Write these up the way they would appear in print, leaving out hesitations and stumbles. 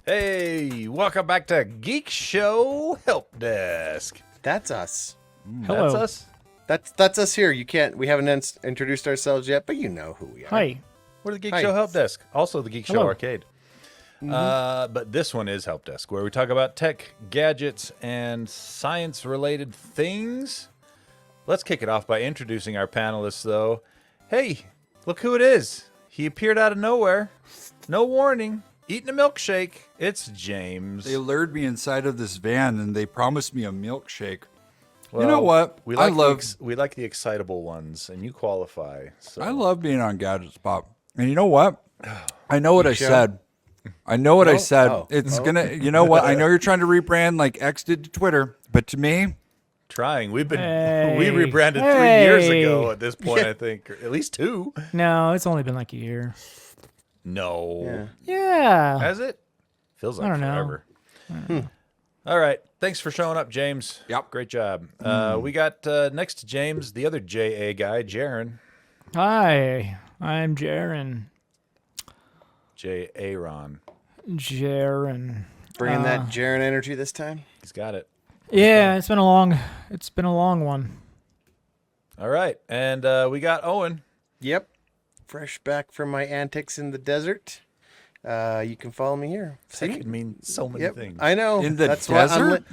Hey, welcome back to Geekshow Helpdesk. That's us. That's us. That's us here. We haven't introduced ourselves yet, but you know who we are. Hi. We're the Hi. Geekshow Helpdesk. Also the Geekshow Hello. Arcade. But this one is Helpdesk, where we talk about tech, gadgets, and science-related things. Let's kick it off by introducing our panelists, though. Hey, look who it is. He appeared out of nowhere. No warning. Eating a milkshake. It's James. They lured me inside of this van and they promised me a milkshake. Well, you know what? We I like love we like the excitable ones, and you qualify. So. I love being on Gadgets Pop. And you know what? I know what I show? said. I know what I said. Oh. It's gonna. You know what? I know you're trying to rebrand like X did to Twitter, but to me, Trying. We Hey. rebranded 3 years ago at this point, I think. Or at least 2. No, it's only been like a year. No. Yeah. Has it? Feels like I don't know. forever. All right. Thanks for showing up, James. Yep. Great job. We got next to James, the other JA guy, Jaren. Hi, I'm Jaren. J-A-Ron. Jaren. Bringing that Jaren energy this time. He's got it. Yeah, it's been a long one. All right. And we got Owen. Yep. Fresh back from my antics in the desert. You can follow me here. That could mean so many Yep. things. I know. In the That's why desert?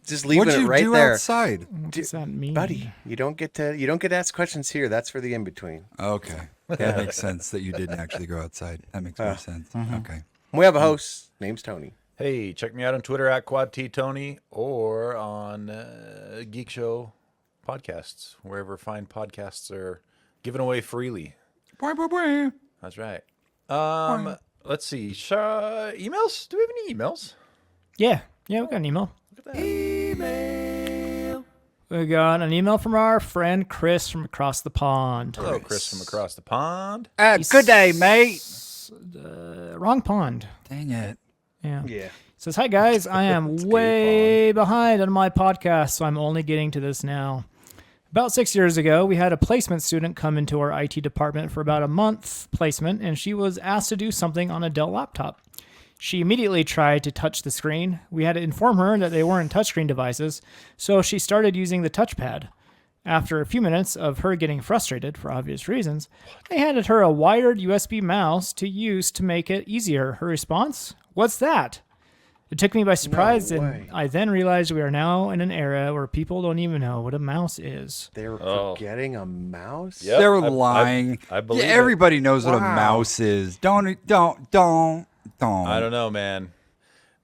just leaving what'd it you right do there. outside? What does that mean? Buddy, you don't get to ask questions here. That's for the in between. Okay, that makes sense that you didn't actually go outside. That makes more sense. Okay. We have a host. Name's Tony. Hey, check me out on Twitter at QuadTTony or on Geek Show Podcasts, wherever fine podcasts are given away freely. Boy, boy, boy. That's right. Let's see. Emails? Do we have any emails? Yeah, we got an email. Look at that. Email. We got an email from our friend Chris from across the pond. Hello, Chris from across the pond. Good day, mate. Wrong pond. Dang it. Yeah. Yeah. Says, hi guys, I am way behind on my podcast, so I'm only getting to this now. About 6 years ago, we had a placement student come into our IT department for about a month placement, and she was asked to do something on a Dell laptop. She immediately tried to touch the screen. We had to inform her that they weren't touchscreen devices, so she started using the touchpad. After a few minutes of her getting frustrated, for obvious reasons, I handed her a wired USB mouse to use to make it easier. Her response? What's that? It took me by surprise, No and way. I then realized we are now in an era where people don't even know what a mouse is. They were Oh. forgetting a mouse. Yep, They're I- lying. I believe it. everybody knows what a Wow. mouse is. Don't. I don't know, man.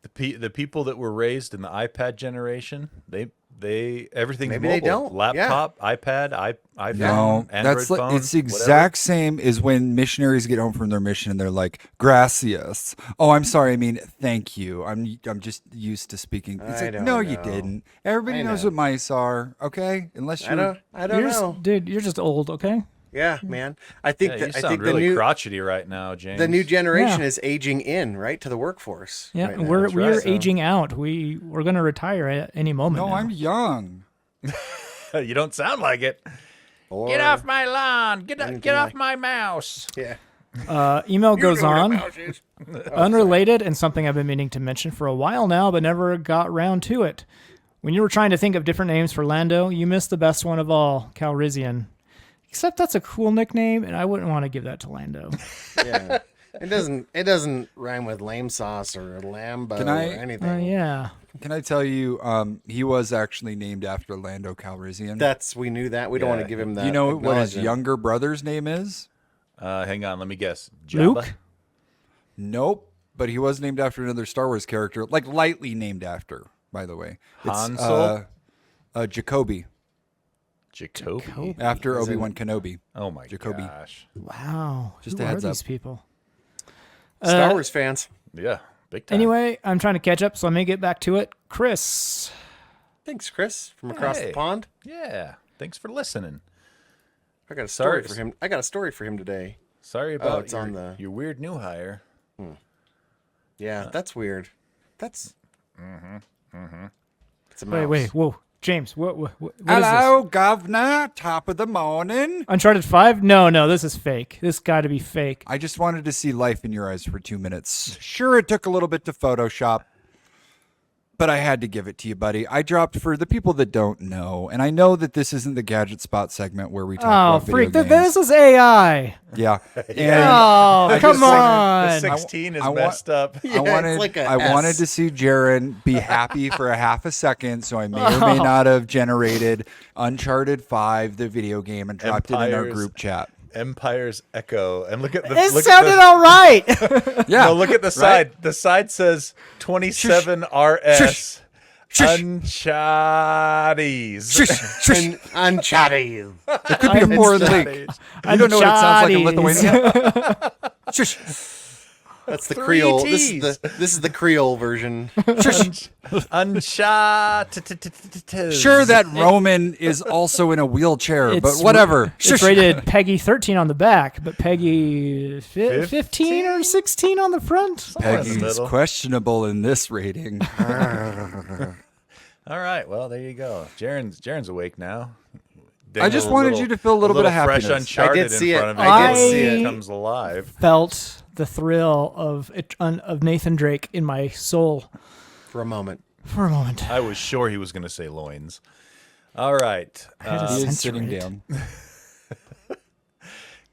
The people that were raised in the iPad generation, they everything's Maybe mobile. they don't. Laptop, iPad, iPhone, No, Android that's like, phone. it's the exact same as when missionaries get home from their mission and they're like, "Gracias." Oh, I'm sorry. I mean, thank you. I'm just used to speaking. It's I like, don't no, you know. didn't. Everybody I knows know. what mice are. Okay, unless I you're. don't know. Dude, you're just old, okay? Yeah, man. I think Yeah, that you I sound think really the new crotchety right now, James. the new generation Yeah. is aging in, right, to the workforce. Yeah, right now. we're right. aging out. We're going to retire at any moment. No, now. I'm young. You don't sound like it. Or- Get off my lawn. Get anything off like- my mouse. Yeah. Email You goes know what a on. mouse is. Unrelated and something I've been meaning to mention for a while now, but never got round to it. When you were trying to think of different names for Lando, you missed the best one of all, Calrissian. Except that's a cool nickname, and I wouldn't want to give that to Lando. Yeah. It doesn't rhyme with lame sauce or lambo Can I- or anything. Yeah. Can I tell you? He was actually named after Lando Calrissian. We knew that. We don't want to give him that. you know what his acknowledgement. younger brother's name is? Hang on, let me guess. Luke? Jabba? Nope. But he was named after another Star Wars character, like lightly named after, by the way. Han Solo? Jacoby, Jacoby. after Obi-Wan Kenobi. Oh my Jacoby. gosh. Wow. Just Who a heads are up. these people? Star Wars fans. Yeah, big time. Anyway, I'm trying to catch up, so I may get back to it. Chris. Thanks, Chris, from across Hey. the pond. Yeah, thanks for listening. I got a story Sorry. for him. I got a story for him today. Sorry about it's your, on the- your weird new hire. Yeah, that's weird. That's. It's a mouse. Wait, whoa. James, what is Hello, governor. Top of the morning. this? Uncharted 5? No, this is fake. This got to be fake. I just wanted to see life in your eyes for 2 minutes. Sure, it took a little bit to Photoshop, but I had to give it to you, buddy. I dropped, for the people that don't know, and I know that this isn't the Gadget Spot segment where we talk Oh, about video freak. games. This is AI. Yeah. Oh, come The on. 16 is I want- messed up. Yeah, I it's like a wanted S. to see Jaron be happy for a half a second, so I may or may not have generated Uncharted 5, the video game, and dropped it in our Empires. group chat. Empire's Echo. And look at the It look sounded at the, all right. Yeah. no, look at the side. The side says 27 RS. Uncharted. And Uncharted. It could be a foreign link. You don't know what it sounds like in Lithuania? Shush. That's the 3 Creole. Ts. This is the Creole version. Uncharted. Sure, that Roman is also in a wheelchair, but It's- whatever. It's rated Peggy 13 on the back, but Peggy 15 or 16 on the front. Peggy's middle. questionable in this rating. All right. Well, there you go. Jaron's awake now. I just wanted you to feel a little bit of fresh happiness. Uncharted I did see in it. front of me. I did before see it it. comes alive. Felt the thrill of Nathan Drake in my soul For a moment. for a moment. I was sure he was going to say loins. All right. I had to He is censor sitting it. down.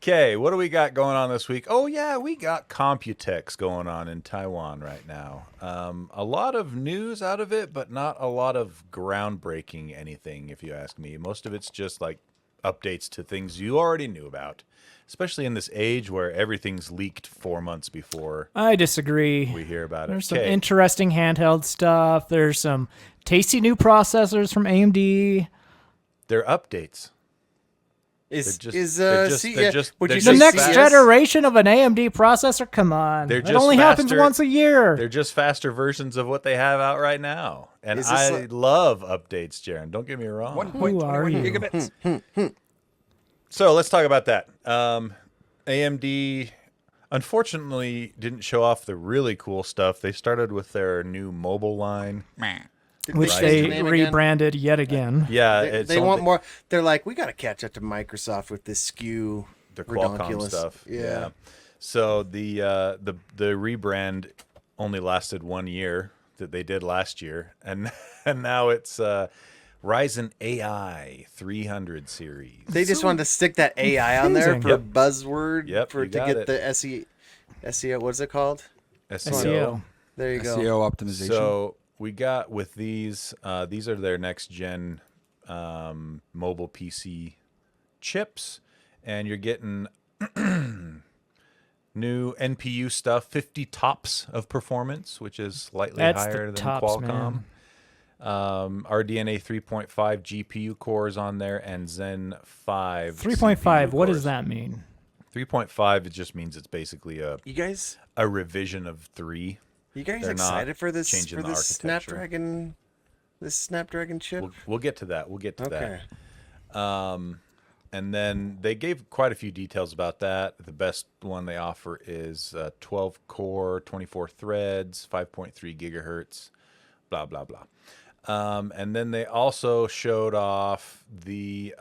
Okay, what do we got going on this week? Oh, yeah, we got Computex going on in Taiwan right now. A lot of news out of it, but not a lot of groundbreaking anything, if you ask me. Most of it's just like updates to things you already knew about, especially in this age where everything's leaked 4 months before I disagree. we hear about it. There's some Okay. interesting handheld stuff. There's some tasty new processors from AMD. They're updates. Is They're is just- C- they're yeah, just- would they're you The say just next fast. generation of an AMD processor? Come on. They're It just only happens faster. once a year. They're just faster versions of what they have out right now. And Is this I like- love updates, Jaron. Don't get me wrong. 1.21 you? gigabits. So let's talk about that. AMD, unfortunately, didn't show off the really cool stuff. They started with their new mobile line. Which change they the name again? rebranded yet again. Yeah, They want more. They're like, we got to catch up to Microsoft with this SKU. the Qualcomm redonkulous. stuff. Yeah. So the rebrand only lasted 1 year that they did last year, and and now it's Ryzen AI 300 series. They just wanted to stick that AI on there for confusing. a buzzword Yep, for you to got get it. the SEO. What's it called? SEO. There you go. SEO optimization. So we got with these are their next gen mobile PC chips, and you're getting new NPU stuff, 50 tops of performance, which is slightly That's higher the than tops, Qualcomm. RDNA 3.5 GPU cores on there, and Zen 5 3.5. CPU What does cores. that mean? 3.5, it just means it's basically You guys, a revision of 3. you guys They're not excited for this changing the Snapdragon? This Snapdragon chip. We'll get to that. We'll get to Okay. that. And then they gave quite a few details about that. The best one they offer is 12 core, 24 threads, 5.3 gigahertz, blah, blah, blah. And then they also showed off the,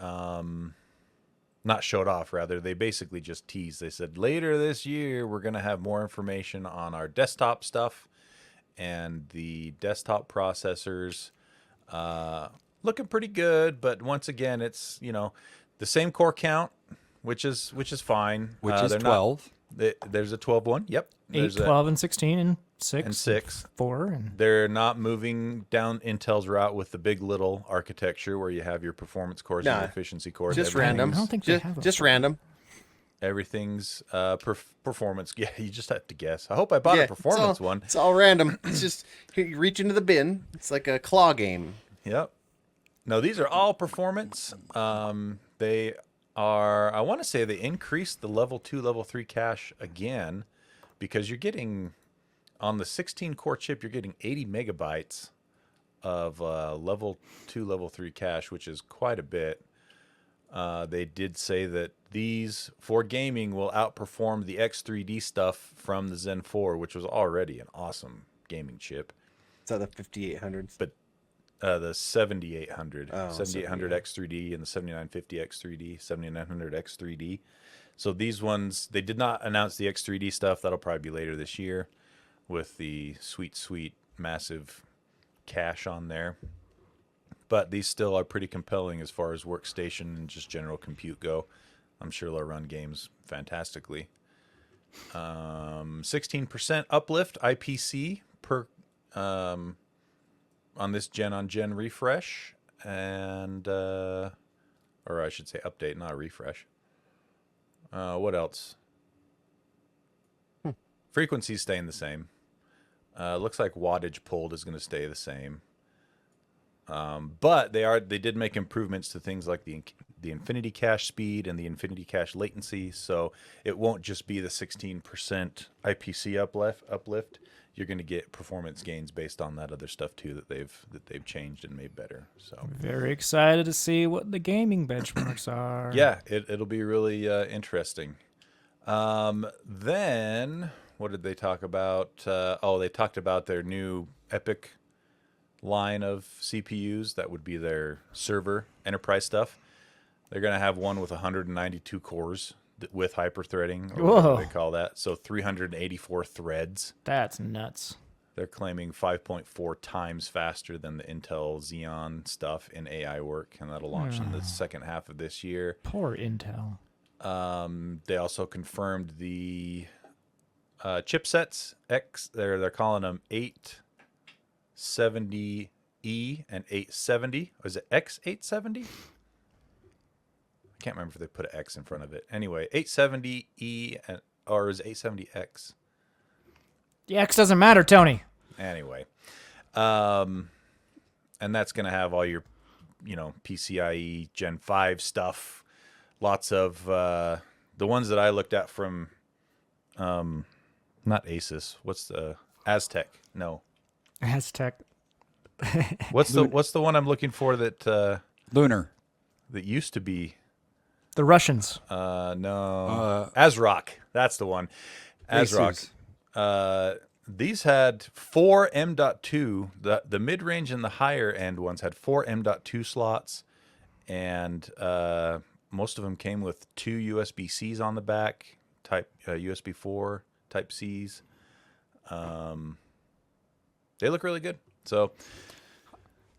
not showed off, rather, they basically just teased. They said later this year, we're going to have more information on our desktop stuff and the desktop processors. Looking pretty good, but once again, it's, the same core count, which is fine. which is They're not- 12. there's a 12 one. Yep. 8, There's 12, and 16, and 6. and 6. 4. And They're not moving down Intel's route with the big little architecture where you have your performance cores and Nah, your efficiency cores. Just Everything's- random. I don't think they just, have a- just random. Everything's performance. Yeah, you just have to guess. I hope I bought a Yeah, performance it's all, one. It's all random. It's just you reach into the bin. It's like a claw game. Yep. No, these are all performance. They are, I want to say they increased the level 2, level 3 cache again, because you're getting, on the 16 core chip, you're getting 80 megabytes of level 2, level 3 cache, which is quite a bit. They did say that these, for gaming, will outperform the X3D stuff from the Zen 4, which was already an awesome gaming chip. It's at the 5800s. But the 7800, Oh, 7800 X3D and the 7950 X3D, 7900 X3D. So these ones, they did not announce the X3D stuff. That'll probably be later this year with the sweet, massive cache on there. But these still are pretty compelling as far as workstation and just general compute go. I'm sure they'll run games fantastically. 16% uplift IPC per on this gen-on-gen refresh, and or I should say update, not a refresh. What else? Frequency's staying the same. Looks like wattage pulled is going to stay the same. But they did make improvements to things like the Infinity Cache speed and the Infinity Cache latency, so it won't just be the 16% IPC uplift. You're going to get performance gains based on that other stuff too that they've changed and made better. So Very excited to see what the gaming benchmarks are. yeah, it'll be really interesting. Then what did they talk about? They talked about their new Epic line of CPUs. That would be their server enterprise stuff. They're going to have one with 192 cores with hyperthreading, or whatever they call that. So 384 threads. That's nuts. They're claiming 5.4 times faster than the Intel Xeon stuff in AI work, and that'll launch in the second half of this year. Poor Intel. They also confirmed the chipsets. They're calling them 870E and 870. Was it X870? I can't remember if they put an X in front of it. Anyway, 870E or is it 870X? The X doesn't matter, Tony. Anyway, and that's going to have all your, PCIe Gen 5 stuff. Lots of the ones that I looked at from, not Asus. What's the Aztec? No. Aztec. What's the one I'm looking for that Lunar. that used to be? The Russians. No. ASRock. That's the one. ASRock. These had 4 M.2. The mid-range and the higher end ones had 4 M.2 slots, and most of them came with 2 USB-Cs on the back, type USB 4 Type Cs. They look really good. So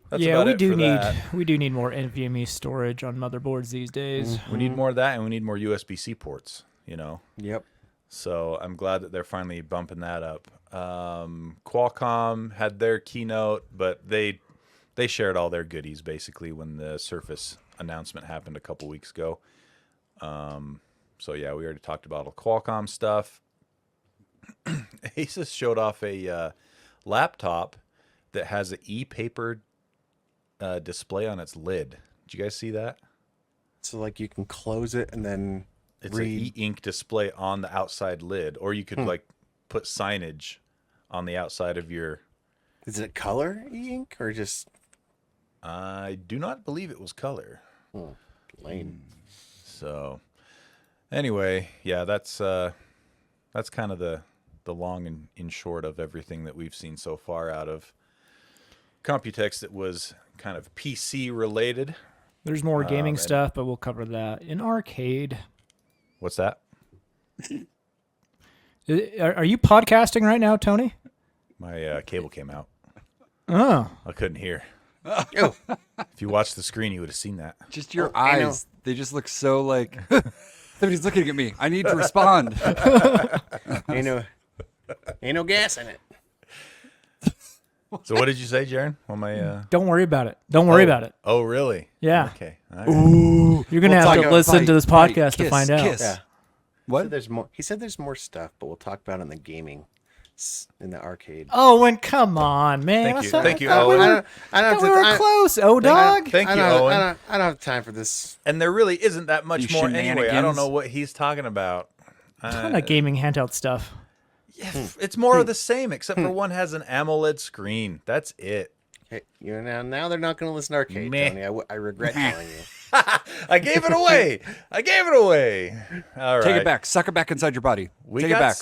that's yeah, about we it do for need that. we do need more NVMe storage on motherboards these days. We need more of that, and we need more USB-C ports. Yep. So I'm glad that they're finally bumping that up. Qualcomm had their keynote, but they shared all their goodies basically when the Surface announcement happened a couple weeks ago. So yeah, we already talked about all Qualcomm stuff. Asus showed off a laptop that has an e-paper display on its lid. Did you guys see that? So like you can close it and then It's read. an e-ink display on the outside lid, or you could like put signage on the outside of your. Is it color ink or just I do not believe it was color. lame? So anyway, yeah, that's kind of the long and in short of everything that we've seen so far out of Computex that was kind of PC related. There's more gaming stuff, but we'll cover that in arcade. What's that? Are you podcasting right now, Tony? My cable came out. Oh, I couldn't hear. Oh, If you watched the screen, you would have seen that. Just your I know. eyes. They just look so like somebody's looking at me. I need to respond. ain't no gas in it. So what did you say, Jaron? On my don't worry about it. Don't worry about it. Oh, really? Yeah. Okay. All right. You're going to have to listen to this podcast to find out. Yeah. What? There's more. He said there's more stuff, but we'll talk about it in the gaming, in the arcade. Oh, and come on, man. Thank you, I thought Owen. I don't have we to. were close, dog. Thank you, I Owen. don't have time for this. And there really isn't that much You more anyway. I don't shenanigans. know what he's talking about. Ton of gaming handheld stuff. Yeah, it's more of the same, except for one has an AMOLED screen. That's it. Hey, now they're not going to listen to arcade, Meh. Tony. I regret telling you. I gave it away. I gave it away. All right. Take it back. Suck it back inside your body. We Take it back.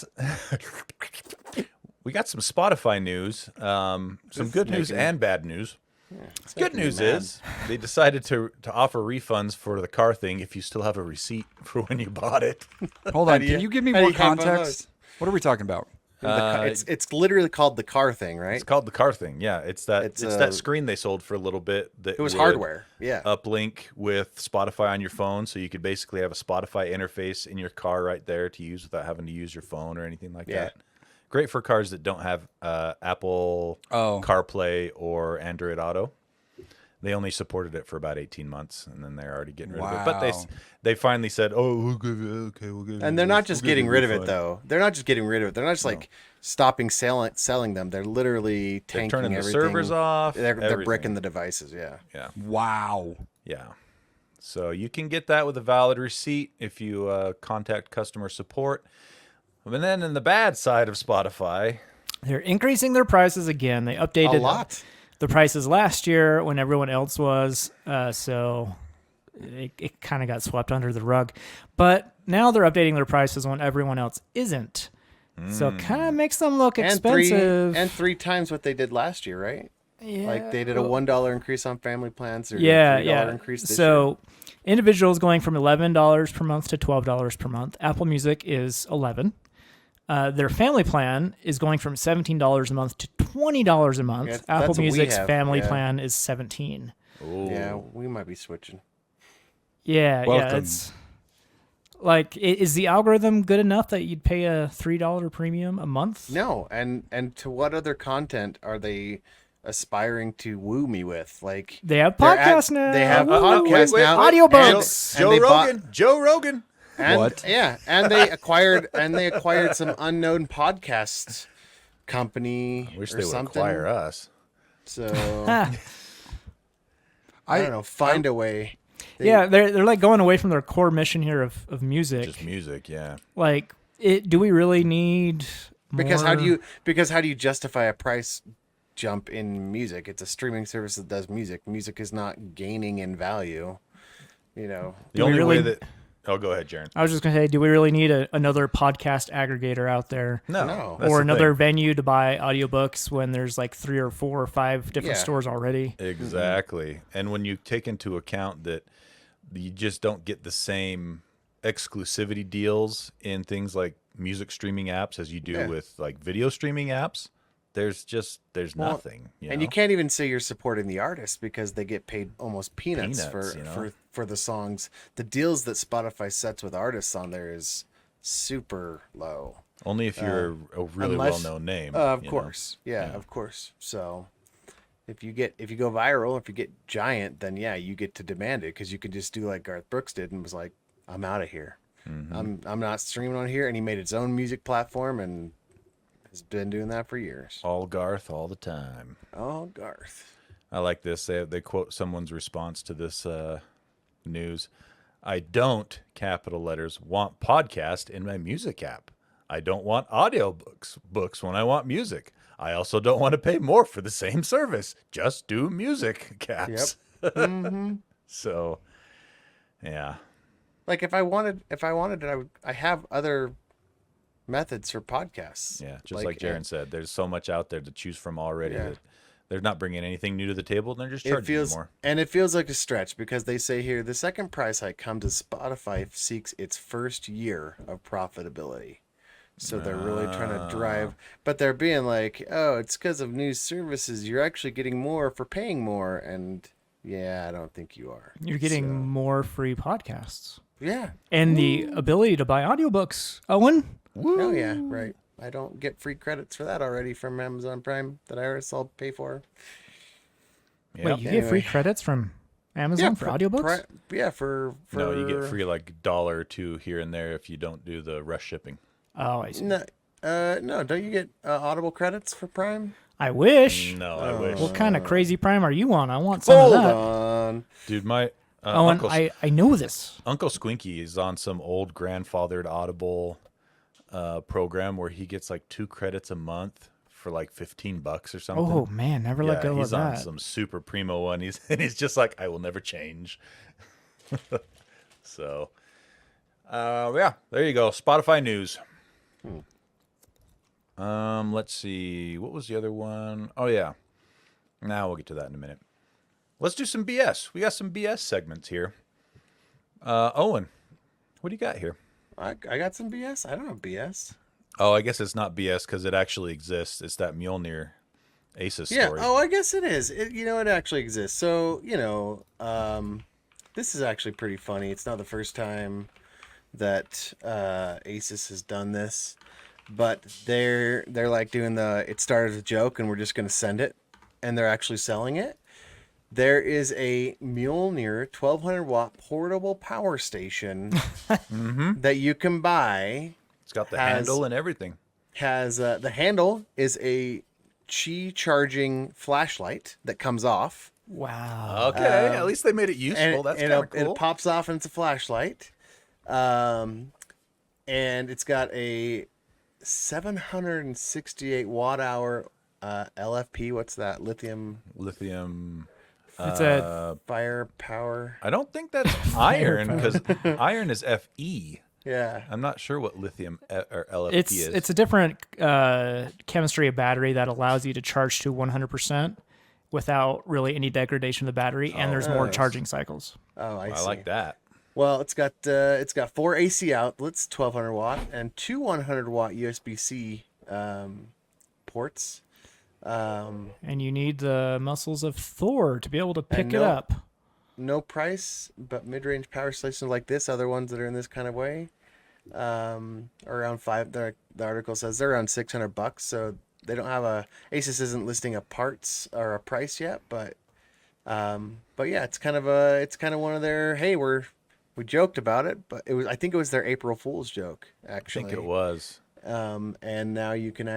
We got some Spotify news. Some good news and bad news. It's Good making me news mad. is they decided to offer refunds for the car thing if you still have a receipt for when you bought it. Hold on. do Can you- you give me how do more you have context? What are we talking about? It's literally called the car thing, right? It's called the car thing. Yeah, it's that It's, that screen they sold for a little bit. That It was would hardware. Yeah. uplink with Spotify on your phone, so you could basically have a Spotify interface in your car right there to use without having to use your phone or anything like Yeah. that. Great for cars that don't have Apple CarPlay or Android Auto. They only supported it for about 18 months, and then they're already getting rid of it. But Wow. they finally said, "Oh, we'll give you we'll give And you they're not this. just We'll give getting you rid of it refund." though. They're not just getting rid of it. They're not just like stopping selling them. They're literally They're tanking turning the everything. servers off. They're everything. bricking the devices. Yeah. Yeah. Wow. Yeah. So you can get that with a valid receipt if you contact customer support. And then in the bad side of Spotify, They're increasing their prices again. They updated A lot. the prices last year when everyone else was, so it kind of got swept under the rug. But now they're updating their prices when everyone else isn't. So it kind of makes them look expensive. And three times what they did last year, right? Yeah. Like they did a $1 increase on family plans. Or Yeah, a $3 yeah. increase this year. So individuals going from $11 per month to $12 per month. Apple Music is $11. Their family plan is going from $17 a month to $20 a month. Yeah, that's Apple what we Music's have, family yeah. plan is $17. Yeah, we might be switching. Yeah, yeah. Welcome. It's like, is the algorithm good enough that you'd pay a $3 premium a month? No, and to what other content are they aspiring to woo me with? Like They have they're podcasts now. They have Woo! podcasts now. Audiobooks. Joe they Rogan. Joe Rogan. And, What? Yeah, and they acquired some unknown podcast company I wish or they would something. acquire us. So Ah, I don't know. Find a way. yeah, they're like going away from their core mission here of music. Just music, yeah. Like, do we really need more? Because how do you justify a price jump in music? It's a streaming service that does music. Music is not gaining in value. You know. The Do we only way really- that... Oh, go ahead, Jaron. I was just gonna say, do we really need another podcast aggregator out there, No. that's or the another thing. venue to buy audiobooks when there's like 3 or 4 or 5 different Yeah. stores already? Exactly. And when you take into account that you just don't get the same exclusivity deals in things like music streaming apps as you do Yeah. with like video streaming apps, there's Well, nothing. And you can't even say you're supporting the artist because they get paid almost peanuts, Peanuts, you know? for the songs. The deals that Spotify sets with artists on there is super low. Only if you're a really unless- well-known name. Of you know? course. Yeah, of course. So if you go viral, if you get giant, then yeah, you get to demand it because you can just do like Garth Brooks did and was like, I'm out of here. I'm not streaming on here, and he made his own music platform and has been doing that for years. All Garth all the time. Oh, Garth. I like this. They quote someone's response to this news. I don't, capital letters, want podcast in my music app. I don't want audiobooks when I want music. I also don't want to pay more for the same service. Just do music, caps. So, yeah. Like if I wanted it, I have other methods for podcasts. Yeah, just like Jaron said, there's so much out there to choose from already Yeah. that they're not bringing anything new to the table. They're just It charging feels you more. and it feels like a stretch because they say here the second price hike comes as Spotify seeks its first year of profitability. So they're really trying to drive, but they're being like, "Oh, it's because of new services. You're actually getting more for paying more." And yeah, I don't think you are. You're getting So, more free podcasts yeah. and the ability to buy audiobooks. Owen, Oh yeah, right. I don't get free credits for that already from Amazon Prime that I always all pay for. Yep. wait, you get free Anyway. credits from Amazon for audiobooks? For No, you get free like $1 or $2 here and there if you don't do the rush shipping. Oh, I see. No, no, don't you get Audible credits for Prime? I wish. No, I wish. What kind of crazy Prime are you on? I want some Hold of that. on. Dude, my Owen, Uncle, I know this. Uncle Squinky is on some old grandfathered Audible program where he gets like 2 credits a month for like $15 or something. Oh man, never let go he's of on that. some super primo one. He's just like, I will never change. So, yeah, there you go. Spotify news. Let's see. What was the other one? Oh yeah. Now we'll get to that in a minute. let's do some BS. We got some BS segments here. Owen, what do you got here? I got some BS. I don't have BS. Oh, I guess it's not BS because it actually exists. It's that Mjolnir Aces story. Oh, I guess it is. It actually exists. So, this is actually pretty funny. It's not the first time that Asus has done this, but they're like doing it started as a joke and we're just going to send it, and they're actually selling it. There is a Mjolnir 1200 watt portable power station that you can buy. It's got the handle and everything. The handle is a Qi charging flashlight that comes off. Wow. Okay, at least they made it useful. That's kind of cool. It pops off and it's a flashlight. And it's got a 768 watt hour LFP. What's that? Lithium It's a firepower. I don't think that's iron because iron is Fe. Yeah. I'm not sure what lithium or LFP is. It's a different chemistry of battery that allows you to charge to 100% without really any degradation of the battery, and there's more charging cycles. Oh, I see. I like that. Well, it's got 4 AC outlets, 1200 watt, and 2 100 watt USB-C ports. And you need the muscles of Thor to be able to pick it up. No price, but mid-range power stations like this, other ones that are in this kind of way, around $5. The article says they're around $600, so they don't have Asus isn't listing a parts or a price yet, but yeah, it's kind of one of their, hey, we joked about it, but I think it was their April Fool's joke, actually. I think it was. And now you'll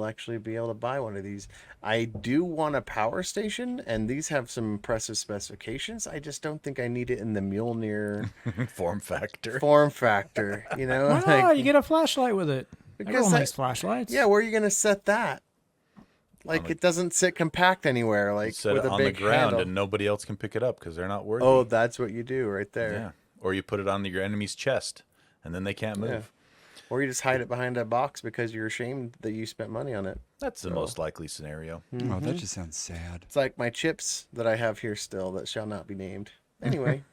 actually be able to buy one of these. I do want a power station, and these have some impressive specifications. I just don't think I need it in the Mjolnir Form factor. Why not? You get a flashlight with it. Everyone likes flashlights. Yeah, where are you going to set that? It doesn't sit compact anywhere. Set with it a on big the ground handle. and nobody else can pick it up because they're not worthy. Oh, that's what you do right there. Yeah. Or you put it on your enemy's chest, and then they can't move. Yeah. Or you just hide it behind a box because you're ashamed that you spent money on it. That's the most likely scenario. Oh, that just sounds sad. It's like my chips that I have here still that shall not be named. Anyway.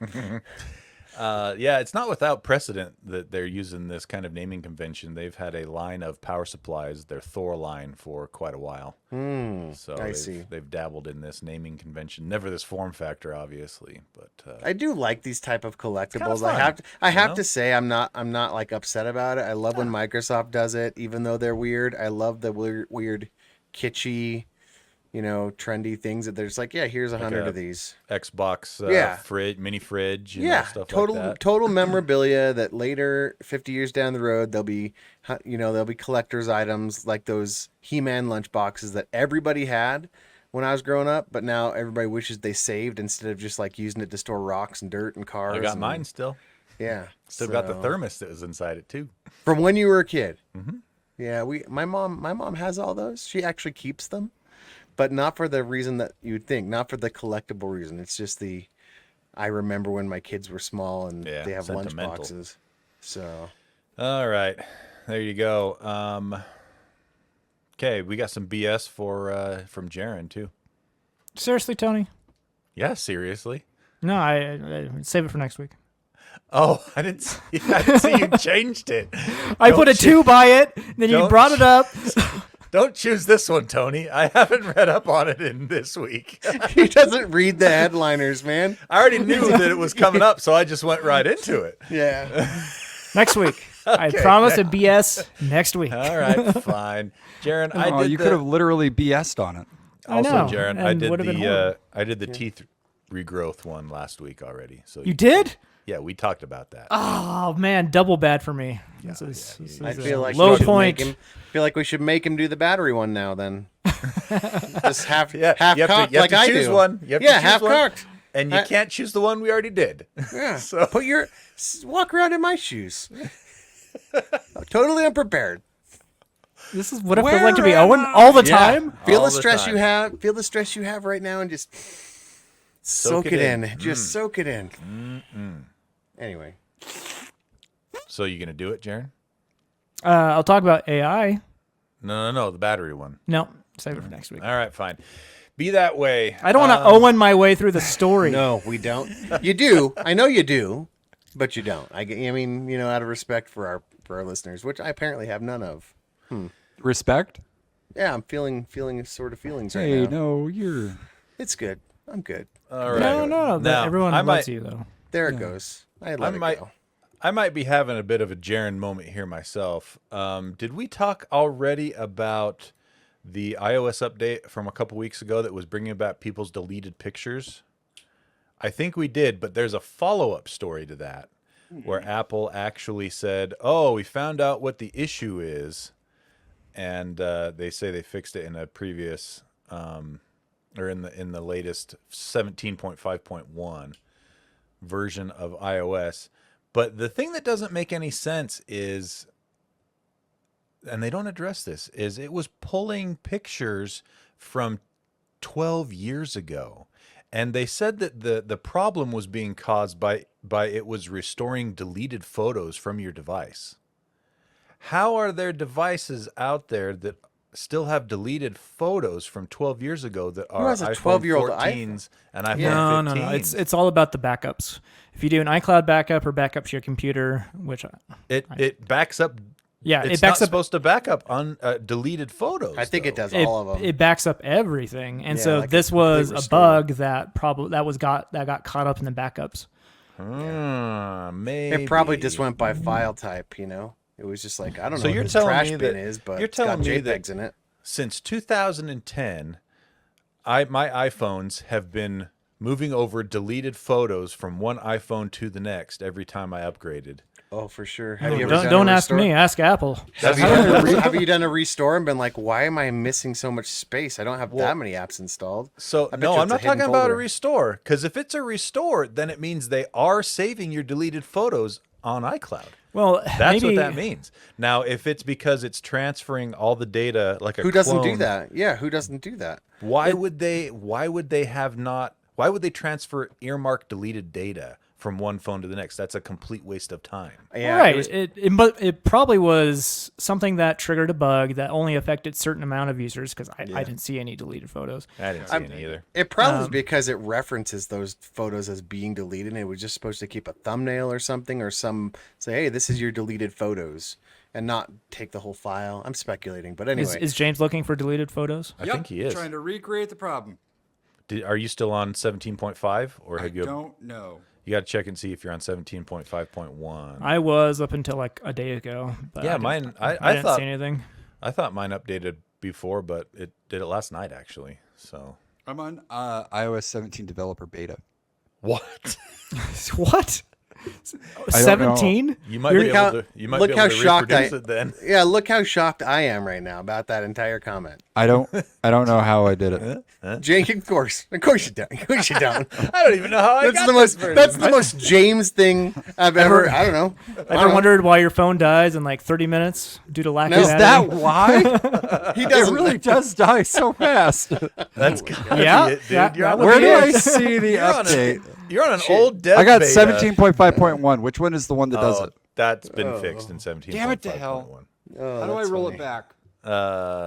Yeah, it's not without precedent that they're using this kind of naming convention. They've had a line of power supplies, their Thor line, for quite a while. I see. They've dabbled in this naming convention. Never this form factor, obviously, but I do like these type of collectibles. fun, I have to say I'm not like upset about it. I love when Microsoft does it, even though they're weird. I love the weird kitschy, trendy things that they're just like, yeah, here's 100 of these. Xbox mini fridge, stuff total like that. total memorabilia that later 50 years down the road there'll be collector's items like those He-Man lunch boxes that everybody had when I was growing up, but now everybody wishes they saved instead of just like using it to store rocks and dirt and cars. I got mine still. Yeah. Still got the thermos that was inside it too. From when you were a kid. Mm-hmm. Yeah, my mom has all those. She actually keeps them. But not for the reason that you'd think, not for the collectible reason. It's just I remember when my kids were small and they have lunch boxes. So. All right. There you go. Okay, we got some BS from Jaren too. Seriously, Tony? Yeah, seriously. No, I save it for next week. Oh, I didn't see you changed it. I put a 2 by it, then you brought it up. Don't choose this one, Tony. I haven't read up on it in this week. He doesn't read the headliners, man. I already knew that it was coming up, so I just went right into it. Yeah. Next week. I promise a BS next week. All right, fine. Jaren, you could have literally BS'd on it. Also, I know, Jaren, and I did the teeth regrowth one last week already. So you did? Yeah, we talked about that. Oh man, double bad for me. This I is feel like low point. we should make him do the battery one now. Then just half you have cocked to like I choose do. one. You have to choose half one, cocked. and you can't choose the one we already did. Yeah. So Walk around in my shoes. Totally unprepared. This is what it feels like to be Owen all the time. Feel All the the stress time. you have. Feel the stress you have right now, and just soak it in. Just soak it in. Anyway. So you gonna do it, Jaren? I'll talk about AI. No, the battery one. No, save it for next week. All right, fine. Be that way. I don't want to Owen my way through the story. No, we don't. You do. I know you do, but you don't. I mean, out of respect for our listeners, which I apparently have none of. Respect? Yeah, I'm feeling sort of feelings right Hey, now. no, you're... It's good. I'm good. All right. No. Now, Everyone I loves might- you, though. There it goes. I let it go. I might be having a bit of a Jaren moment here myself. Did we talk already about the iOS update from a couple weeks ago that was bringing back people's deleted pictures? I think we did, but there's a follow-up story to that where Apple actually said, "Oh, we found out what the issue is," and they say they fixed it in a previous or in the latest 17.5.1 version of iOS. But the thing that doesn't make any sense is, and they don't address this, is it was pulling pictures from 12 years ago. And they said that the problem was being caused by it was restoring deleted photos from your device. How are there devices out there that still have deleted photos from 12 years ago that are has a iPhone 12-year-old 14s and iPhone No. 15s? It's all about the backups. If you do an iCloud backup or backup to your computer, which It backs up. yeah, It's it backs not up. supposed to back up on deleted photos. I think it though. does all of them. It backs up everything, and Yeah, so like this a complete was a restore. bug that got caught up in the backups. Maybe It probably just went by file type, It was just like, I don't So know you're what this telling trash me bin that- is, but you're it's got telling me that- JPEGs in it. Since 2010, my iPhones have been moving over deleted photos from one iPhone to the next every time I upgraded. Oh, for sure. Have you ever done Don't a ask restore? me. Ask Apple. Have you done a restore and been like, why am I missing so much space? I don't have that many apps installed. So I bet no, you I'm it's a not talking hidden about a folder. restore, because if it's a restore, then it means they are saving your deleted photos on iCloud. Well, That's maybe, what that means. Now, if it's because it's transferring all the data like a Who doesn't do clone, that? Yeah, who doesn't do that? Why would they transfer earmarked deleted data from one phone to the next? That's a complete waste of time. Yeah, right. it was- But it probably was something that triggered a bug that only affected certain amount of users because I didn't see any deleted photos. I didn't see any either. It probably is because it references those photos as being deleted, and it was just supposed to keep a thumbnail or something, or say, hey, this is your deleted photos, and not take the whole file. I'm speculating, but anyway. Is James looking for deleted photos? I think he is. Trying to recreate the problem. Are you still on 17.5, or have you? Don't know. You got to check and see if you're on 17.5.1. I was up until like a day ago. But Yeah, I didn't- mine. I didn't thought see anything. I thought mine updated before, but it did it last night actually. So I'm on iOS 17 developer beta. what? What? I don't know. 17? You might You're be count- able to. You might look be able how to shocked reproduce I- it then. Yeah, look how shocked I am right now about that entire comment. I don't know how I did it. Jake, of course you don't. Of course you don't. I don't even know how I That's got the most. this version. That's the most James thing I've ever. I don't know. Ever wondered why your phone dies in like 30 minutes due to lack No. of Is battery? why? He It doesn't. really does die so fast. That's gotta Yeah, be it, dude. yeah, You're that on would Where the- do I Yes. see the You're on update? You're on an old dev I got beta. 17.5.1. Which one is the one that does Oh, it? that's been fixed in 17.5.1. Damn it to hell. Oh, How do I that's roll funny. it back?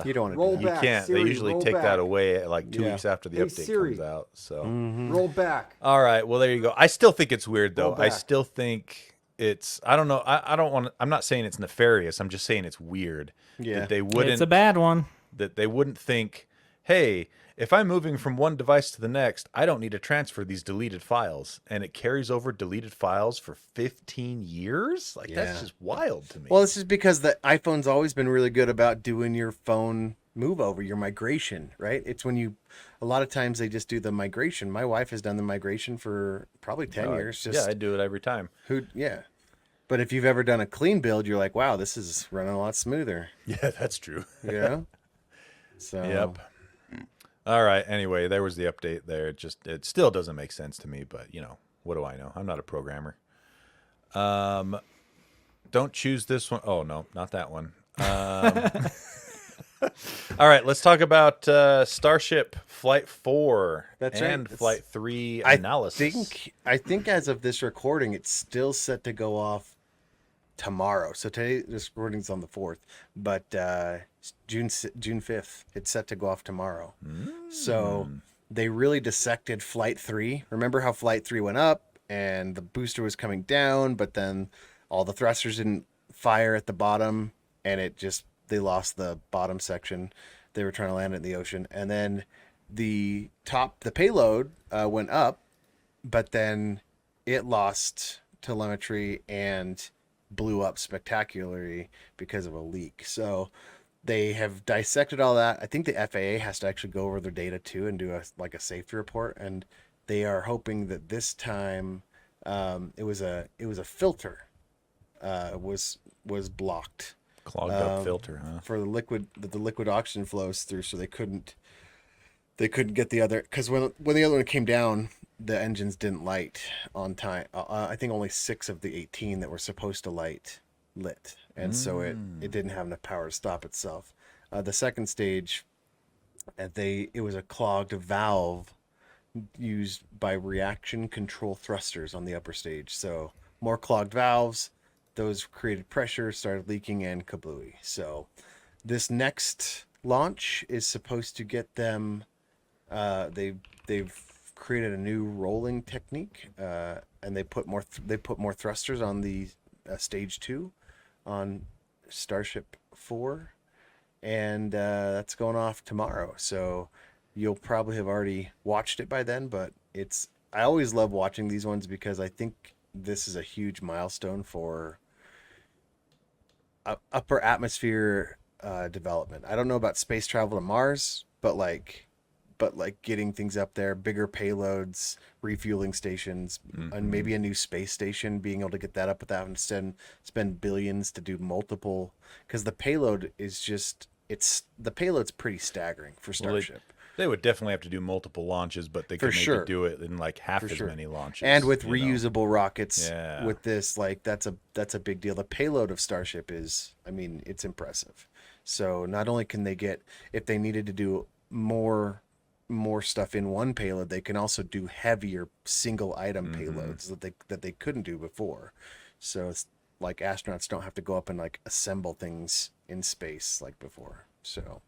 You don't want to Roll do You back. can't. Siri, They usually roll take back. that away like 2 Yeah. weeks after the Hey, update Siri. comes out. So. Roll back. All right. Well, there you go. I still think it's weird, though. Roll I back. still think it's. I don't know. I don't want. I'm not saying it's nefarious. I'm just saying it's weird. Yeah. That they It's wouldn't. a bad one. That they wouldn't think. Hey, if I'm moving from one device to the next, I don't need to transfer these deleted files, and it carries over deleted files for 15 years. Like Yeah. that's just wild to me. Well, this is because the iPhone's always been really good about doing your phone move over, your migration, right? It's when you, a lot of times they just do the migration. My wife has done the migration for probably 10 years. Just yeah, I do it every time. yeah. But if you've ever done a clean build, you're like, wow, this is running a lot smoother, Yeah, that's true. you know? So, Yep. All right. Anyway, there was the update there. It still doesn't make sense to me, but what do I know? I'm not a programmer. Don't choose this one. Oh no, not that one. All right, let's talk about Starship Flight 4 That's right. and It's- Flight 3 analysis. I think as of this recording, it's still set to go off tomorrow. So today, this recording's on the 4th, but June 5th, it's set to go off tomorrow. So they really dissected Flight 3. Remember how Flight 3 went up and the booster was coming down, but then all the thrusters didn't fire at the bottom, and they lost the bottom section. They were trying to land it in the ocean, and then the payload went up, but then it lost telemetry and blew up spectacularly because of a leak. So they have dissected all that. I think the FAA has to actually go over their data too and do a safety report, and they are hoping that this time it was a filter was blocked. Clogged up filter, huh? For the liquid oxygen flows through, so they couldn't get the other, because when the other one came down, the engines didn't light on time. I think only 6 of the 18 that were supposed to lit, and so it didn't have enough power to stop itself. The second stage, it was a clogged valve used by reaction control thrusters on the upper stage. So more clogged valves, those created pressure, started leaking, and kablooey. So this next launch is supposed to get them. They've created a new rolling technique, and they put more thrusters on the stage 2 on Starship 4, and that's going off tomorrow. So you'll probably have already watched it by then, but I always love watching these ones because I think this is a huge milestone for upper atmosphere development. I don't know about space travel to Mars, but getting things up there, bigger payloads, refueling stations, and maybe a new space station, being able to get that up without having to spend billions to do multiple, because the payload is the payload's pretty staggering for Starship. They would definitely have to do multiple launches, but they could maybe do it in like half as many launches. And with reusable rockets, with this, that's a big deal. The payload of Starship is, it's impressive. So not only can they get, if they needed to do more stuff in one payload, they can also do heavier single item payloads that they couldn't do before. So it's like astronauts don't have to go up and assemble things in space like before. So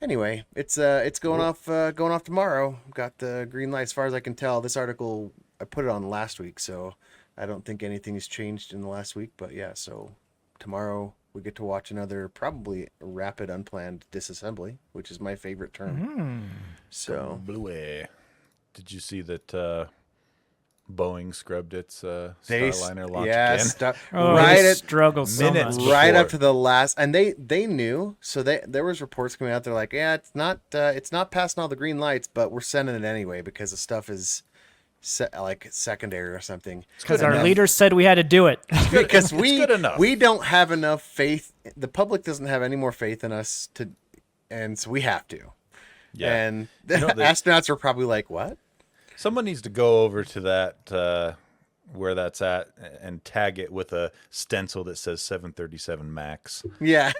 anyway, it's going off tomorrow. Got the green light as far as I can tell. This article, I put it on last week, so I don't think anything has changed in the last week. But yeah, so tomorrow we get to watch another probably rapid unplanned disassembly, which is my favorite term. So Blu-ray. Did you see that Boeing scrubbed its Starliner launch again? Struggle so much. Right up to the last, and they knew. So there was reports coming out. They're like, yeah, it's not passing all the green lights, but we're sending it anyway because the stuff is secondary or something. Because our leaders said we had to do it. Because we don't have enough faith. The public doesn't have any more faith in us and so we have to. Yeah. And the astronauts are probably like, what? Someone needs to go over to that where that's at and tag it with a stencil that says 737 Max. Yeah.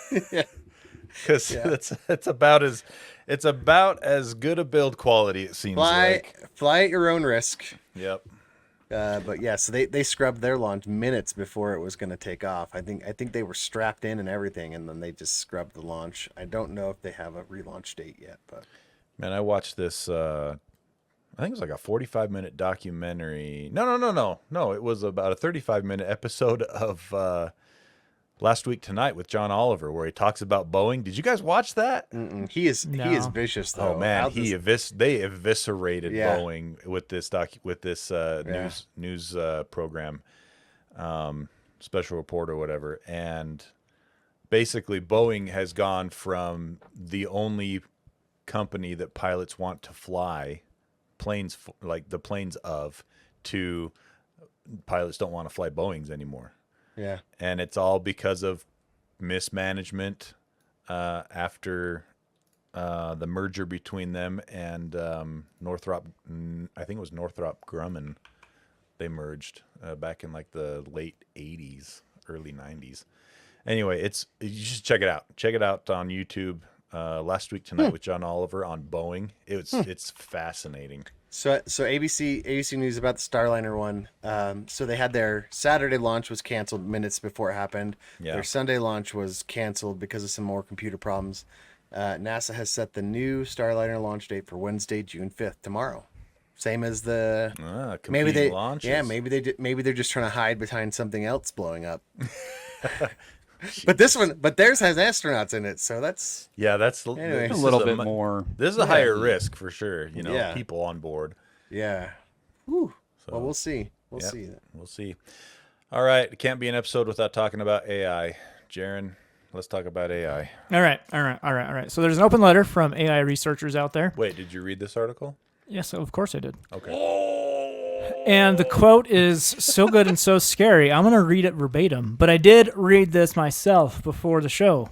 Because it's about as good a build quality, it seems like. Fly at your own risk. Yep. But yeah, so they scrubbed their launch minutes before it was going to take off. I think they were strapped in and everything, and then they just scrubbed the launch. I don't know if they have a relaunch date yet, but man, I watched this. I think it was like a 45-minute documentary. No. It was about a 35-minute episode of Last Week Tonight with John Oliver, where he talks about Boeing. Did you guys watch that? He is vicious though. Oh man, they eviscerated Boeing with this news program, special report or whatever. And basically, Boeing has gone from the only company that pilots want to fly planes, like the planes of, to pilots don't want to fly Boeings anymore. Yeah. And it's all because of mismanagement after the merger between them and Northrop. I think it was Northrop Grumman. They merged back in like the late 80s, early 90s. Anyway, you should check it out. Check it out on YouTube. Last Week Tonight with John Oliver on Boeing. It's fascinating. So ABC News about the Starliner one. So they had their Saturday launch was canceled minutes before it happened. Yeah. Their Sunday launch was canceled because of some more computer problems. NASA has set the new Starliner launch date for Wednesday, June 5th, tomorrow. Same as the maybe they launches. yeah maybe they're just trying to hide behind something else blowing up. But theirs has astronauts in it, so that's anyway, A little bit more. This is a higher risk for sure. Yeah. People on board. yeah. Whew. So, Well, we'll see. We'll yep, see. We'll see. All right, it can't be an episode without talking about AI. Jaron, let's talk about AI. All right. So there's an open letter from AI researchers out there. Wait, did you read this article? Yes, of course I did. Okay. And the quote is so good and so scary. I'm going to read it verbatim, but I did read this myself before the show.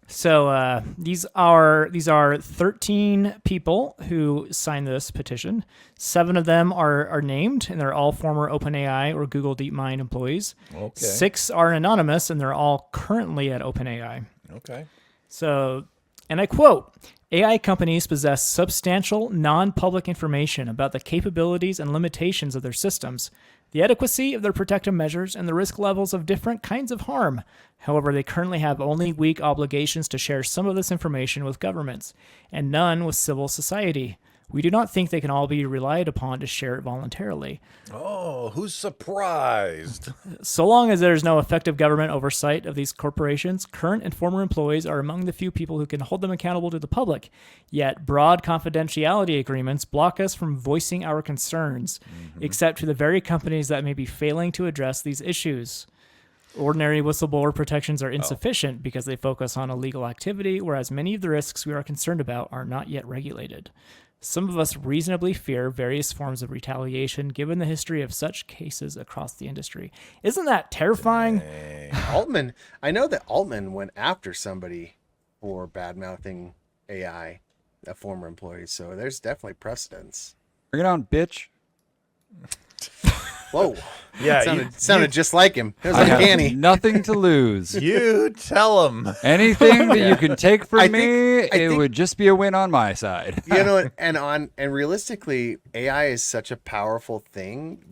So these are 13 people who signed this petition. 7 of them are named, and they're all former OpenAI or Google DeepMind employees. Okay. 6 are anonymous, and they're all currently at OpenAI. Okay. So, and I quote, AI companies possess substantial non-public information about the capabilities and limitations of their systems, the adequacy of their protective measures, and the risk levels of different kinds of harm. However, they currently have only weak obligations to share some of this information with governments, and none with civil society. We do not think they can all be relied upon to share it voluntarily. Oh, who's surprised? So long as there is no effective government oversight of these corporations, current and former employees are among the few people who can hold them accountable to the public. Yet, broad confidentiality agreements block us from voicing our concerns, except to the very companies that may be failing to address these issues. Ordinary whistleblower protections are insufficient because they focus on illegal activity, whereas many of the risks we are concerned about are not yet regulated. Some of us reasonably fear various forms of retaliation given the history of such cases across the industry. Isn't that terrifying? Altman, I know that Altman went after somebody for bad-mouthing AI, a former employee, so there's definitely precedence. Bring it on, bitch. Whoa. Yeah, sounded just like him. It was I have uncanny. nothing to lose. you tell them. Anything that you can take from I me, think- it would just be a win on my side. You know, and realistically, AI is such a powerful thing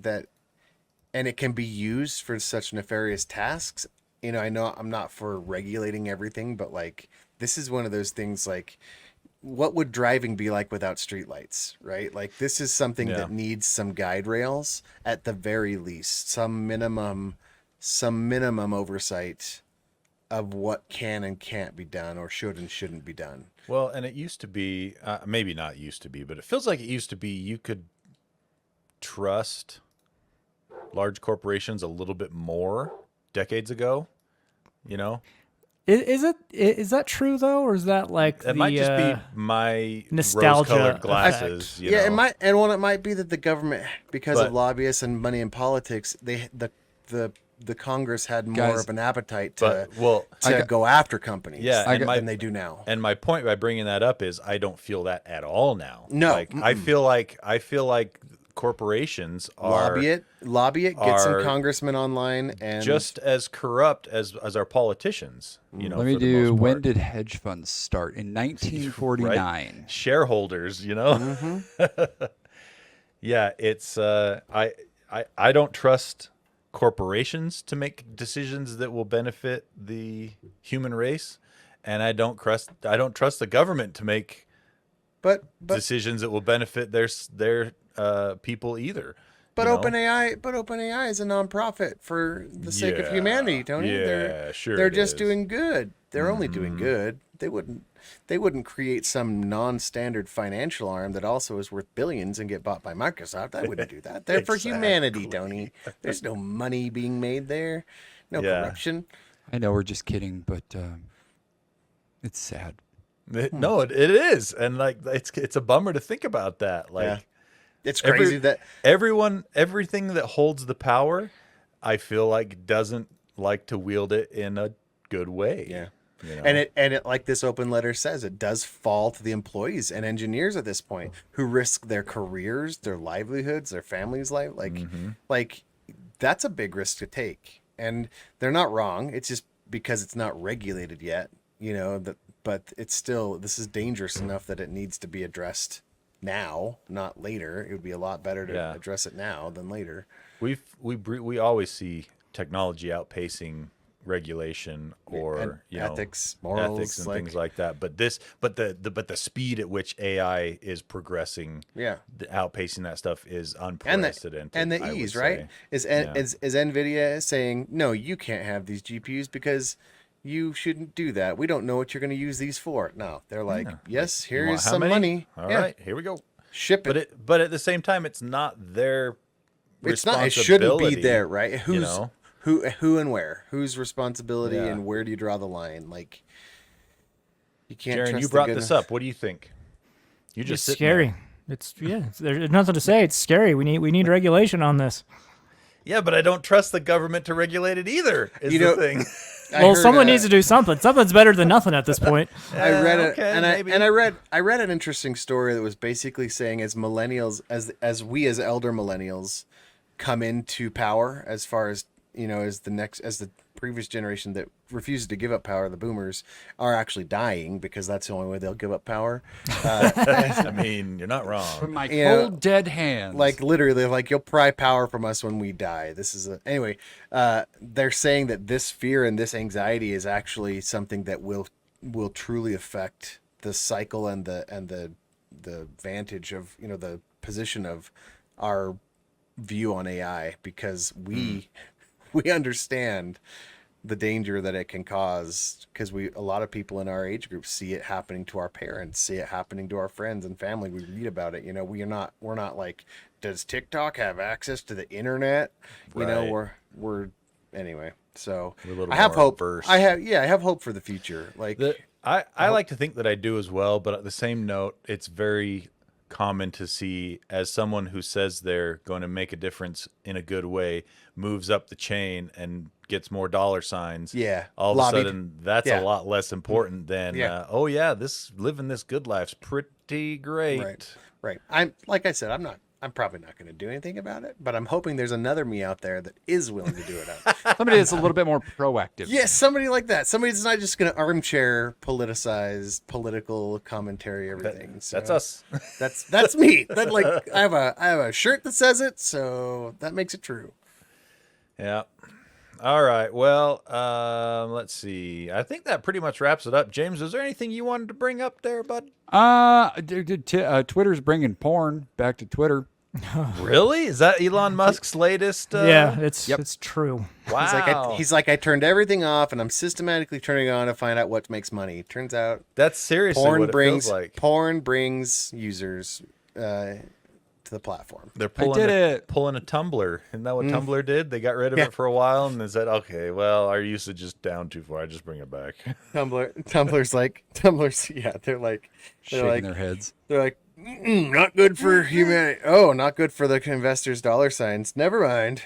and it can be used for such nefarious tasks. You know I'm not for regulating everything, but like this is one of those things like, what would driving be like without streetlights, right? Like this is something that needs some guide rails at the very least, some minimum oversight of what can and can't be done or should and shouldn't be done. Well, and it used to be, maybe not used to be, but it feels like it used to be you could trust large corporations a little bit more decades ago, you know? Is that true though, or is that like It might just be my nostalgia rose-colored glasses. You Yeah, know? it might be that the government, because of lobbyists and money in politics, the Congress had more Guys, of an appetite to go after companies Yeah, than they do now. And my point by bringing that up is I don't feel that at all now. No. Like, I feel like corporations are lobby it, get some congressmen online, and just as corrupt as our politicians. You know, Let me for the do. most When part. did hedge funds start? In 1949. Right? Shareholders, you know. Yeah, it's I don't trust corporations to make decisions that will benefit the human race, and I don't trust the government to make but decisions that will benefit their people either. But you know? OpenAI is a nonprofit for the sake of humanity, Tony. Yeah, sure. They're it just is. doing good. They're only doing good. They wouldn't create some non-standard financial arm that also is worth billions and get bought by Microsoft. I wouldn't do that. They're for humanity, Tony. There's no money being made there. No corruption. I know we're just kidding, but it's sad. No, it is, and like it's a bummer to think about that. Like. Yeah. It's crazy that everything that holds the power, I feel like doesn't like to wield it in a good way. Yeah. You know? And it like this open letter says, it does fall to the employees and engineers at this point who risk their careers, their livelihoods, their family's life. Like that's a big risk to take. And they're not wrong. It's just because it's not regulated yet, you know, but it's still, this is dangerous enough that it needs to be addressed now, not later. It would be a lot better to Yeah. address it now than later. We always see technology outpacing regulation or And ethics, know, morals, ethics and like- things like that. But the speed at which AI is progressing, Yeah. outpacing that stuff is And unprecedented. the I would ease, right? say. Is Yeah. is Nvidia saying no? You can't have these GPUs because you shouldn't do that. We don't know what you're going to use these for. No, they're like, yes, You want here's how some many? money. All Yeah, right, here we go. ship it. But at the same time, it's not their It's not. It responsibility. shouldn't be there, right? Who's know? who and where? Whose responsibility Yeah. and where do you draw the line? Like, you can't. Jaron, trust you the brought goodness. this up. What do you think? You It's just sitting scary. there. There's nothing to say. It's scary. We need regulation on this. Yeah, but I don't trust the government to regulate it either. Is You the know- thing. I Well, heard, someone needs to do something. Something's better than nothing at this point. I read it, okay, and maybe. I read an interesting story that was basically saying as millennials, as we as elder millennials come into power, as far as as the previous generation that refuses to give up power, the boomers are actually dying because that's the only way they'll give up power. I mean, you're not wrong. From my Yeah. cold, dead hands. Like literally, like you'll pry power from us when we die. This is anyway. They're saying that this fear and this anxiety is actually something that will truly affect the cycle and the vantage of the position of our view on AI, because we understand the danger that it can cause, because a lot of people in our age group see it happening to our parents, see it happening to our friends and family. We read about it. We're not like, does TikTok have access to the internet? Right. We're anyway. So We're a little I have more hope. versed. I have hope for the future. Like I like to think that I do as well, but at the same note, it's very common to see, as someone who says they're going to make a difference in a good way moves up the chain and gets more dollar signs. Yeah, all of lobbied. a sudden that's Yeah. a lot less important than Yeah. this living this good life's pretty great. Right. I'm like I said, I'm probably not going to do anything about it, but I'm hoping there's another me out there that is willing to do it. somebody that's a little bit more proactive. Yes, somebody like that. Somebody that's not just going to armchair politicize political commentary, everything. So That's us. That's me. That like I have a shirt that says it, so that makes it true. Yeah. All right. Well, let's see. I think that pretty much wraps it up. James, is there anything you wanted to bring up there, bud? Twitter's bringing porn back to Twitter. Really? Is that Elon Musk's latest? Yeah, it's true. Wow. He's like I turned everything off, and I'm systematically turning it on to find out what makes money. Turns out That's seriously what it feels like. porn brings users to the platform. They're did it. pulling a Tumblr. Isn't that what Tumblr did? They got rid of Yeah. it for a while and they said, okay, well, our usage is down too far. I just bring it back. Tumblr's yeah, Shaking their heads. they're like not good for humanity. Oh, not good for the investors' dollar signs. Never mind.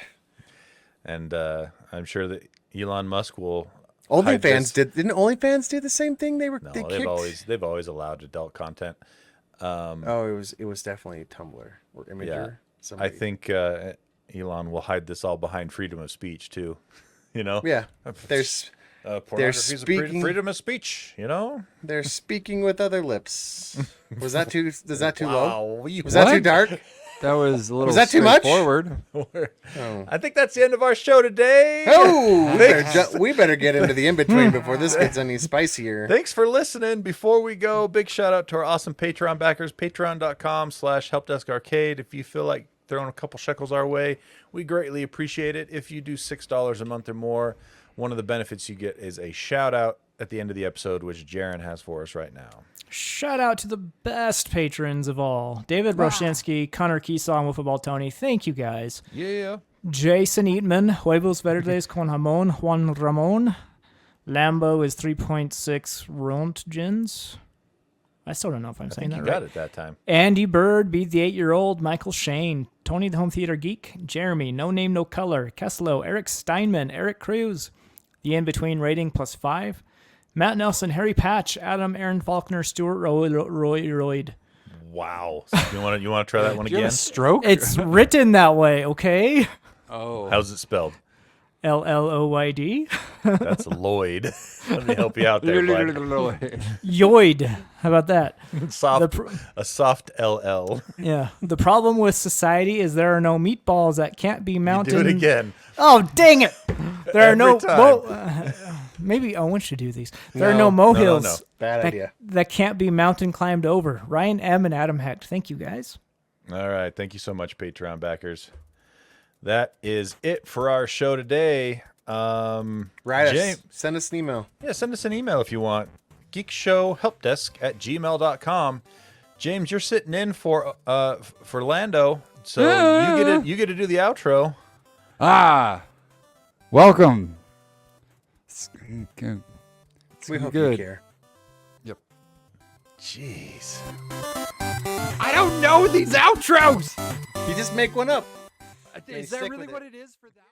And I'm sure that Elon Musk will. hide OnlyFans this. didn't OnlyFans do the same thing? They No, kicked. they've always allowed adult content. Oh, it was definitely Tumblr or Imager. Yeah. I Somebody. think Elon will hide this all behind freedom of speech too. Yeah. There's Pornography is speaking- freedom of speech. they're speaking with other lips. Was that too? Is that too low? Wow. Was that too dark? That was a little that too much? straightforward. I think that's the end of our show today. Oh, we better get into the in between before this gets any spicier. Thanks for listening. Before we go, big shout out to our awesome Patreon backers, patreon.com/helpdeskarcade. If you feel like throwing a couple shekels our way, we greatly appreciate it. If you do $6 a month or more, one of the benefits you get is a shout out at the end of the episode, which Jaron has for us right now. Shout out to the best patrons of all. David Broshinsky, Connor Keesaw, and Football Tony. Thank you guys. Yeah. Jason Eatman, Huevos Verdes con Jamon, Juan Ramon. Lambo is 3.6 Rontgens. I still don't know if I'm I saying think that you right. got it that time. Andy Bird, Be the 8-year-old, Michael Shane, Tony the Home Theater Geek, Jeremy, No Name No Color, Kesslo, Eric Steinman, Eric Cruz, The In Between Rating +5, Matt Nelson, Harry Patch, Adam, Aaron Faulkner, Stuart Royd. Wow. You want to try that one Did you have again? a stroke? It's written that way, okay? oh. How's it spelled? LLOYD. That's Lloyd. Let me help you out there, bud. Yoid. How about that? Soft, a soft LL. Yeah. The problem with society is there are no meatballs that can't be mounted. Do it again. Oh, dang it. There are no. Every time. Maybe Owen should do these. There are no molehills no. Bad idea. that can't be mountain climbed over. Ryan M. and Adam Hecht. Thank you, guys. All right. Thank you so much, Patreon backers. That is it for our show today. Send us an email. Yeah, send us an email if you want. Geekshowhelpdesk@gmail.com. James, you're sitting in for Lando, so you get to do the outro. Welcome. We hope good. you care. Yep. Jeez. I don't know these outros. You just make one up. Is stick that with really it. what it is for that?